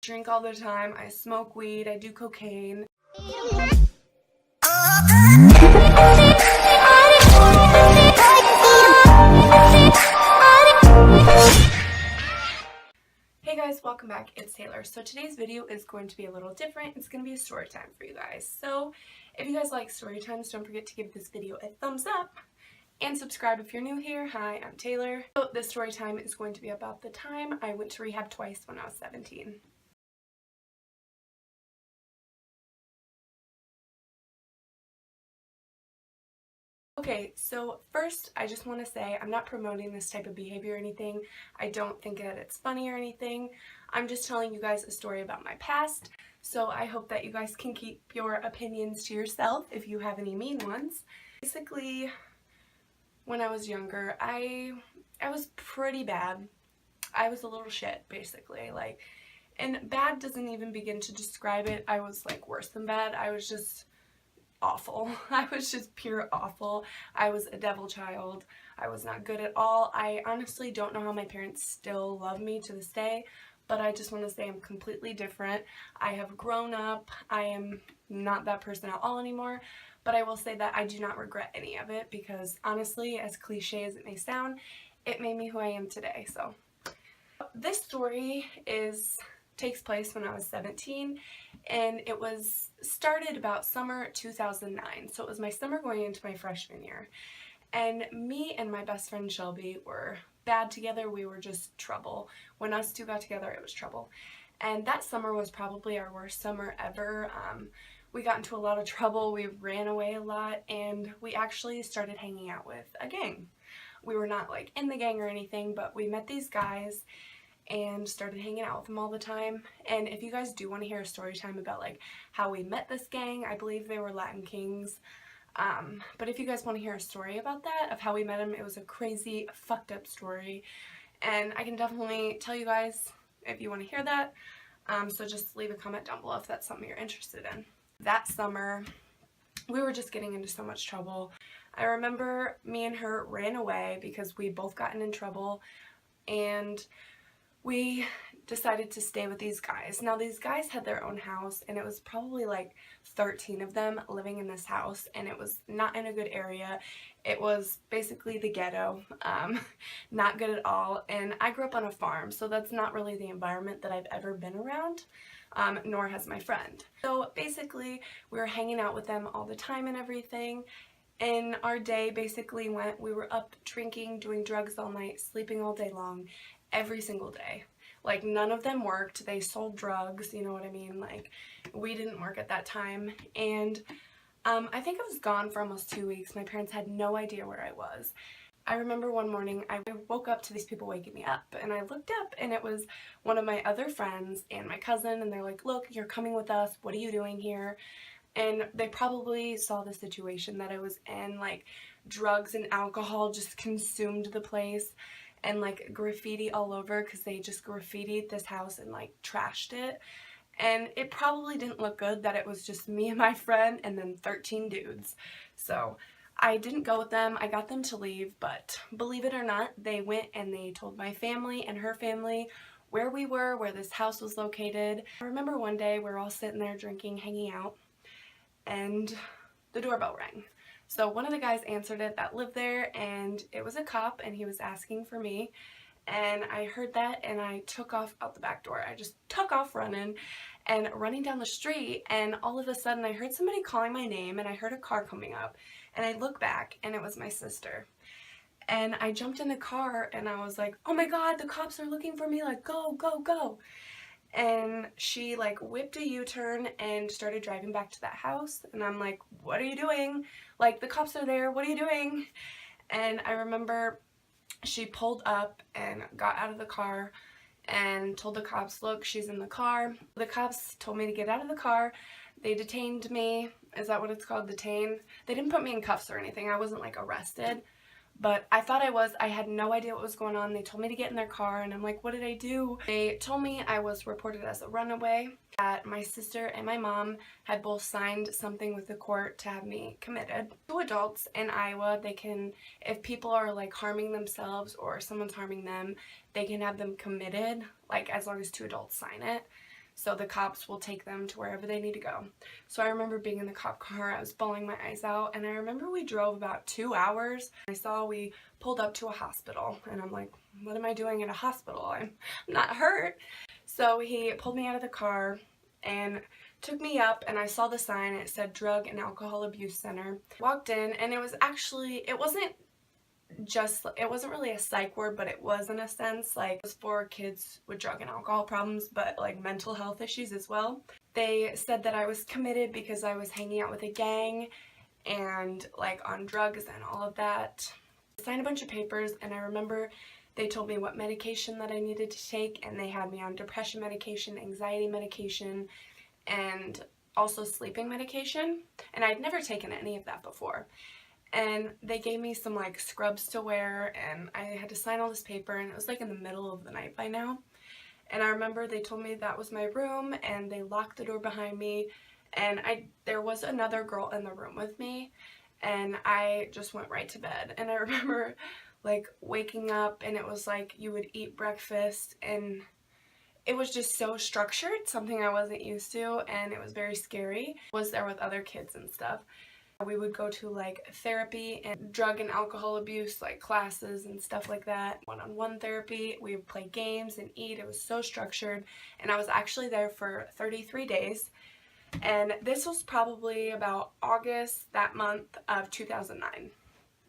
drink all the time, I smoke weed, I do cocaine. Hey guys, welcome back. It's Taylor. So today's video is going to be a little different. It's going to be a story time for you guys. So if you guys like story times, don't forget to give this video a thumbs up and subscribe if you're new here. Hi, I'm Taylor. So this story time is going to be about the time I went to rehab twice when I was 17. Okay, so first I just want to say I'm not promoting this type of behavior or anything. I don't think that it's funny or anything. I'm just telling you guys a story about my past, so I hope that you guys can keep your opinions to yourself if you have any mean ones. Basically, when I was younger, I was pretty bad. I was a little shit, basically. And bad doesn't even begin to describe it. I was like worse than bad. I was just awful. I was just pure awful. I was a devil child. I was not good at all. I honestly don't know how my parents still love me to this day, but I just want to say I'm completely different. I have grown up. I am not that person at all anymore, but I will say that I do not regret any of it because honestly, as cliche as it may sound, it made me who I am today. So this story takes place when I was 17, and it was started about summer 2009. So it was my summer going into my freshman year, and me and my best friend Shelby were bad together. We were just trouble. When us two got together, it was trouble. And that summer was probably our worst summer ever. We got into a lot of trouble. We ran away a lot, and we actually started hanging out with a gang. We were not like in the gang or anything, but we met these guys and started hanging out with them all the time. And if you guys do want to hear a story time about like how we met this gang, I believe they were Latin Kings. But if you guys want to hear a story about that, of how we met them, it was a crazy, fucked up story. And I can definitely tell you guys if you want to hear that. So just leave a comment down below if that's something you're interested in. That summer, we were just getting into so much trouble. I remember me and her ran away because we both gotten in trouble, and we decided to stay with these guys. Now these guys had their own house, and it was probably like 13 of them living in this house, and it was not in a good area. It was basically the ghetto, not good at all. And I grew up on a farm, so that's not really the environment that I've ever been around, nor has my friend. So basically we were hanging out with them all the time and everything. And our day basically we were up drinking, doing drugs all night, sleeping all day long, every single day. Like, none of them worked. They sold drugs, you know what I mean? Like, we didn't work at that time. And I think I was gone for almost 2 weeks. My parents had no idea where I was. I remember one morning I woke up to these people waking me up, and I looked up and it was one of my other friends and my cousin, and they're like, "Look, you're coming with us. What are you doing here?" And they probably saw the situation that I was in. Like, drugs and alcohol just consumed the place, and like graffiti all over because they just graffitied this house and like trashed it. And it probably didn't look good that it was just me and my friend and then 13 dudes. So I didn't go with them. I got them to leave, but believe it or not, they went and they told my family and her family where we were, where this house was located. I remember one day we were all sitting there drinking, hanging out, and the doorbell rang. So one of the guys answered it that lived there, and it was a cop, and he was asking for me. And I heard that, and I took off out the back door. I just took off running down the street, and all of a sudden I heard somebody calling my name, and I heard a car coming up, and I looked back, and it was my sister. And I jumped in the car, and I was like, "Oh my God, the cops are looking for me, like, go, go, go." And she like whipped a U-turn and started driving back to that house, and I'm like, "What are you doing? Like, the cops are there, what are you doing?" And I remember she pulled up and got out of the car and told the cops, "Look, she's in the car." The cops told me to get out of the car. They detained me. Is that what it's called? Detained? They didn't put me in cuffs or anything. I wasn't like arrested, but I thought I was. I had no idea what was going on. They told me to get in their car, and I'm like, "What did I do?" They told me I was reported as a runaway, that my sister and my mom had both signed something with the court to have me committed. To adults in Iowa, they can, if people are like harming themselves or someone's harming them, they can have them committed, like as long as 2 adults sign it. so the cops will take them to wherever they need to go. So I remember being in the cop car, I was bawling my eyes out, and I remember we drove about 2 hours. I saw we pulled up to a hospital, and I'm like, what am I doing at a hospital? I'm not hurt. So he pulled me out of the really and took me up, and I saw the sign. It said Drug and Alcohol Abuse Center. Walked in, and it wasn't really a psych ward, but it was in a sense. Like, it was for kids with drug and alcohol problems, but like mental health issues as well. They said that I was committed because I was hanging out with a gang and like on drugs and all of that. I signed a bunch of papers, and I remember they told me what medication that I needed to take, and they had me on depression medication, anxiety medication, and also sleeping medication, and I'd never taken any of that before. And they gave me some like scrubs to wear, and I had to sign all this paper, and it was like in the middle of the night by now. And I remember they told me that was my room, and they locked the door behind me, and there was another girl in the room with me, and I just went right to bed. And I remember like waking up, and it was like you would eat breakfast, and it was just so structured, something I wasn't used to, and it was very scary. I was there with other kids and stuff. We would go to like therapy and drug and alcohol abuse like classes and stuff like that. One-on-one therapy. We would play games and eat. It was so structured, and I was actually there for 33 days. And this was probably about August that month of 2009.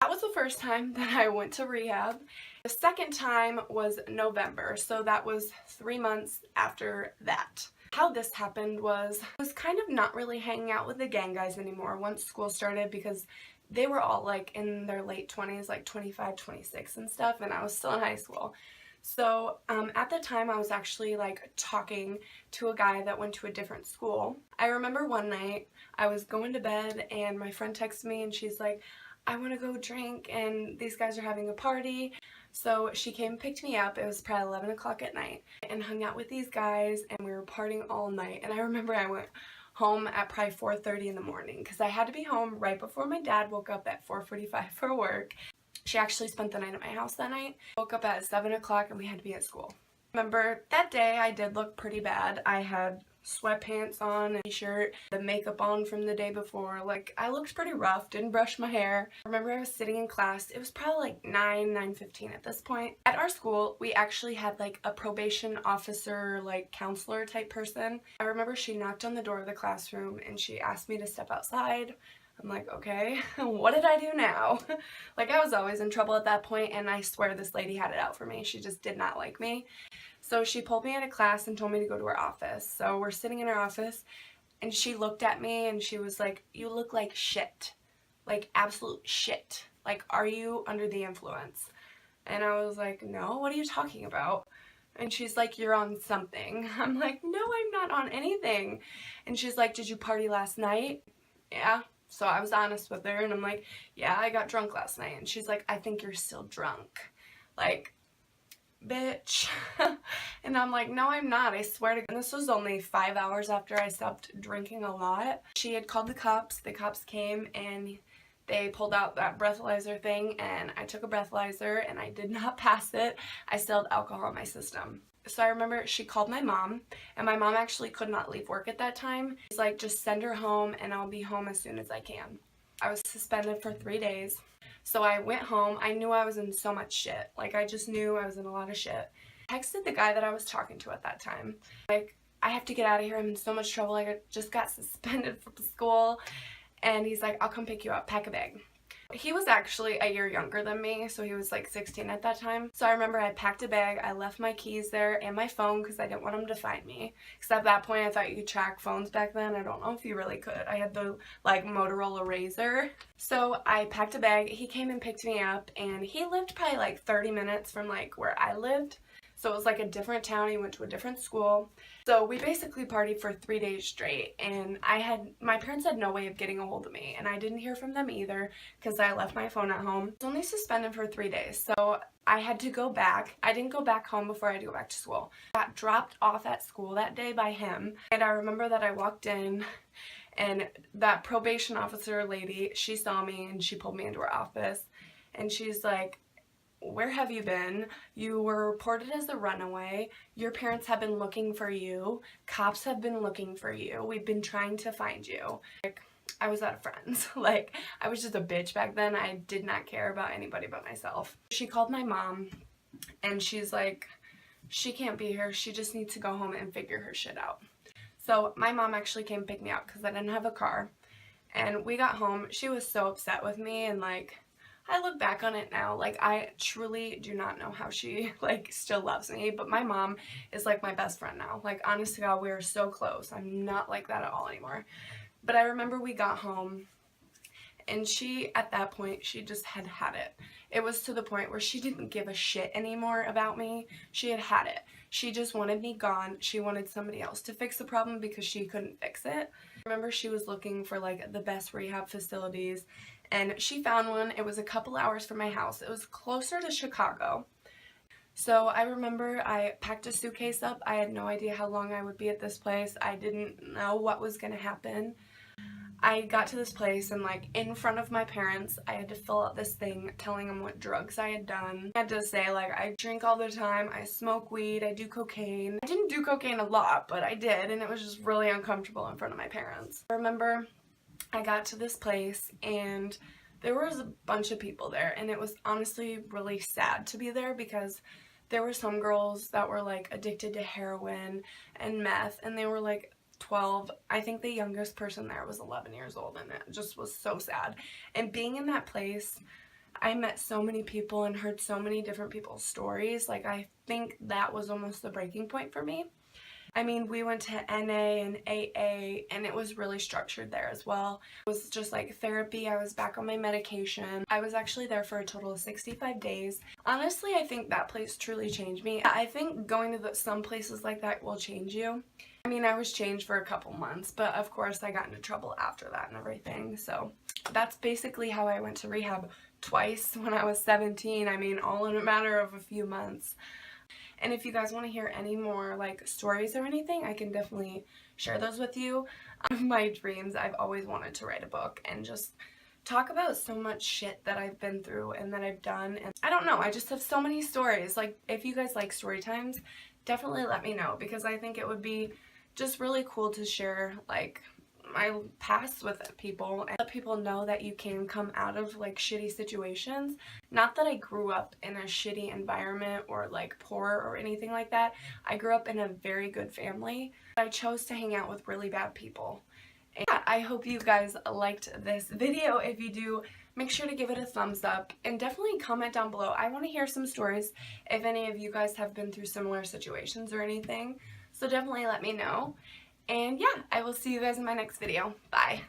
That was the first time that I went to rehab. The second time was November, so that was 3 months after that. How this happened was I was kind of not really hanging out with the gang guys anymore once school started, because they were all like in their late 20s, like 25, 26 and stuff, and I was still in high school. So at the time I was actually like talking to a guy that went to a different school. I remember one night I was going to bed, and my friend texted me, and she's like, I want to go drink, and these guys are having a party. So she came and picked me up. It was probably 11 o'clock at night, and hung out with these guys, and we were partying all night. And I remember I went home at probably 4:30 in the morning, because I had to be home right before my dad woke up at 4:45 for work. She actually spent the night at my house that night. Woke up at 7 o'clock, and we had to be at school. Remember that day I did look pretty bad. I had sweatpants on, a t-shirt, the makeup on from the day before. Like, I looked pretty rough, didn't brush my hair. I remember I was sitting in class. It was probably like 9:15 at this point. At our school, we actually had like a probation officer, like counselor type person. I remember she knocked on the door of the classroom, and she asked me to step outside. I'm like, okay, what did I do now? Like, I was always in trouble at that point, and I swear this lady had it out for me. She just did not like me. So she pulled me out of class and told me to go to her office. So we're sitting in her office, and she looked at me, and she was like, you look like shit. Like, absolute shit. Like, are you under the influence? And I was like, no, what are you talking about? And she's like, you're on something. I'm like, no, I'm not on anything. And she's like, did you party last night? Yeah. So I was honest with her, and I'm like, yeah, I got drunk last night. And she's like, I think you're still drunk. Like, bitch. And I'm like, no, I'm not, I swear to God. And this was only 5 hours after I stopped drinking a lot. She had called the cops came, and they pulled out that breathalyzer thing, and I took a breathalyzer, and I did not pass it. I still had alcohol in my system. So I remember she called my mom, and my mom actually could not leave work at that time. She's like, just send her home, and I'll be home as soon as I can. I was suspended for 3 days. So I went home. I knew I was in so much shit. Like, I just knew I was in a lot of shit. I texted the guy that I was talking to at that time. Like, I have to get out of here. I'm in so much trouble. Like, I just got suspended from school. And he's like, I'll come pick you up. Pack a bag. He was actually a year younger than me, so he was like 16 at that time. So I remember I packed a bag, I left my keys there and my phone because I didn't want him to find me. Because at that point I thought you could track phones back then. I don't know if you really could. I had the like Motorola Razr. So I packed a bag, he came and picked me up, and he lived probably like 30 minutes from like where I lived. So it was like a different town. He went to a different school. So we basically partied for 3 days straight, and my parents had no way of getting a hold of me, and I didn't hear from them either because I left my phone at home. I was only suspended for 3 days, so I had to go back. I didn't go back home before I had to go back to school. I got dropped off at school that day by him, and I remember that I walked in, and that probation officer lady, she saw me, and she pulled me into her office, and she's like, where have you been? You were reported as a runaway. Your parents have been looking for you. Cops have been looking for you. We've been trying to find you. Like, I was out of friends. Like, I was just a bitch back then. I did not care about anybody but myself. She called my mom, and she's like, she can't be here. She just needs to go home and figure her shit out. So my mom actually came pick me up because I didn't have a car. And we got home. She was so upset with me, and like, I look back on it now, like, I truly do not know how she, like, still loves me, but my mom is, like, my best friend now. Like, honest to God, we are so close. I'm not like that at all anymore. But I remember we got home, and she, at that point, she just had it. It was to the point where she didn't give a shit anymore about me. She had it. She just wanted me gone. She wanted somebody else to fix the problem because she couldn't fix it. I remember she was looking for, like, the best rehab facilities, and she found one. It was a couple hours from my house. It was closer to Chicago. So I remember I packed a suitcase up. I had no idea how long I would be at this place. I didn't know what was going to happen. I got to this place, and like, in front of my parents, I had to fill out this thing telling them what drugs I had done. I had to say, like, I drink all the time, I smoke weed, I do cocaine. I didn't do cocaine a lot, but I did, and it was just really uncomfortable in front of my parents. I remember I got to this place, and there was a bunch of people there, and it was honestly really sad to be there because there were some girls that were like addicted to heroin and meth, and they were like 12. I think the youngest person there was 11 years old, and it just was so sad. And being in that place, I met so many people and heard so many different people's stories. Like, I think that was almost the breaking point for me. I mean, we went to NA and AA, and it was really structured there as well. It was just like therapy. I was back on my medication. I was actually there for a total of 65 days. Honestly, I think that place truly changed me. I think going to some places like that will change you. I mean, I was changed for a couple months, but of course I got into trouble after that and everything. So that's basically how I went to rehab twice when I was 17. I mean, all in a matter of a few months. And if you guys want to hear any more like stories or anything, I can definitely share those with you. My dreams, I've always wanted to write a book and just talk about so much shit that I've been through and that I've done. And I don't know, I just have so many stories. Like, if you guys like story times, definitely let me know, because I think it would be just really cool to share like my past with people and let people know that you can come out of like shitty situations. Not that I grew up in a shitty environment or like poor or anything like that. I grew up in a very good family. I chose to hang out with really bad people. And yeah, I hope you guys liked this video. If you do, make sure to give it a thumbs up and definitely comment down below. I want to hear some stories if any of you guys have been through similar situations or anything. So definitely let me know. And yeah, I will see you guys in my next video. Bye.